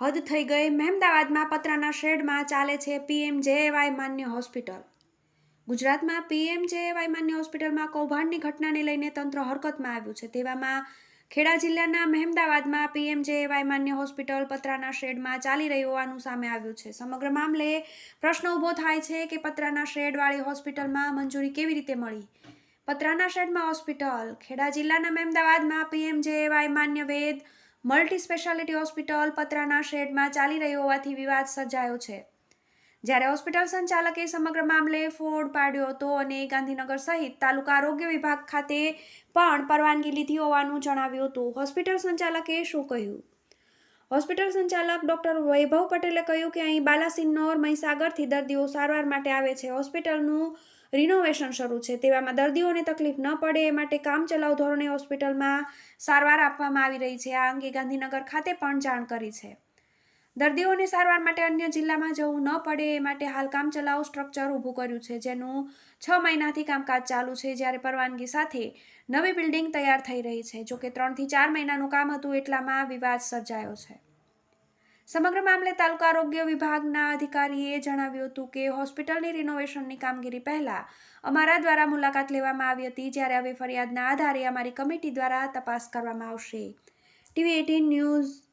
હદ થઈ ગઈ. મહેમદાવાદમાં પતરાના શેડમાં ચાલે છે પીએમજેએવાય માન્ય હોસ્પિટલ. ગુજરાતમાં પીએમજેએવાય માન્ય હોસ્પિટલમાં કૌભાંડની ઘટનાને લઈને તંત્ર હરકતમાં આવ્યું છે. તેવામાં ખેડા જિલ્લાના મહેમદાવાદમાં પીએમજેએવાય માન્ય હોસ્પિટલ પતરાના શેડમાં ચાલી રહી હોવાનું સામે આવ્યું છે. સમગ્ર મામલે પ્રશ્ન ઊભો થાય છે કે પતરાના શેડવાળી હોસ્પિટલમાં મંજૂરી કેવી રીતે મળી? પતરાના શેડમાં હોસ્પિટલ. ખેડા જિલ્લાના મહેમદાવાદમાં પીએમજેએવાય માન્ય વેદ મલ્ટી સ્પેશિયાલિટી હોસ્પિટલ પતરાના શેડમાં ચાલી રહી હોવાથી વિવાદ સર્જાયો છે. જ્યારે હોસ્પિટલ સંચાલકે સમગ્ર મામલે ફોડ પાડ્યો હતો અને ગાંધીનગર સહિત તાલુકા આરોગ્ય વિભાગ ખાતે પણ પરવાનગી લીધી હોવાનું જણાવ્યું હતું. હોસ્પિટલ સંચાલકે શું કહ્યું? હોસ્પિટલ સંચાલક ડોક્ટર વૈભવ પટેલે કહ્યું કે અહીં બાલાસિનોર મહીસાગરથી દર્દીઓ સારવાર માટે આવે છે. હોસ્પિટલનું રિનોવેશન શરૂ છે. તેવામાં દર્દીઓને તકલીફ ન પડે એ માટે કામચલાઉ ધોરણે હોસ્પિટલમાં સારવાર આપવામાં આવી રહી છે. આ અંગે ગાંધીનગર ખાતે પણ જાણ કરી છે. દર્દીઓને સારવાર માટે અન્ય જિલ્લામાં જવું ન પડે એ માટે હાલ કામચલાઉ સ્ટ્રક્ચર ઊભું કર્યું છે, જેનું 6 મહિનાથી કામકાજ ચાલુ છે. જ્યારે પરવાનગી સાથે નવી બિલ્ડિંગ તૈયાર થઈ રહી છે. જોકે 3 થી 4 મહિનાનું કામ હતું એટલામાં વિવાદ સર્જાયો છે. સમગ્ર મામલે તાલુકા આરોગ્ય વિભાગના અધિકારીએ જણાવ્યું હતું કે હોસ્પિટલની રિનોવેશનની કામગીરી પહેલા અમારા દ્વારા મુલાકાત લેવામાં આવી હતી. જ્યારે હવે ફરિયાદના આધારે અમારી કમિટી દ્વારા તપાસ કરવામાં આવશે. TV18 news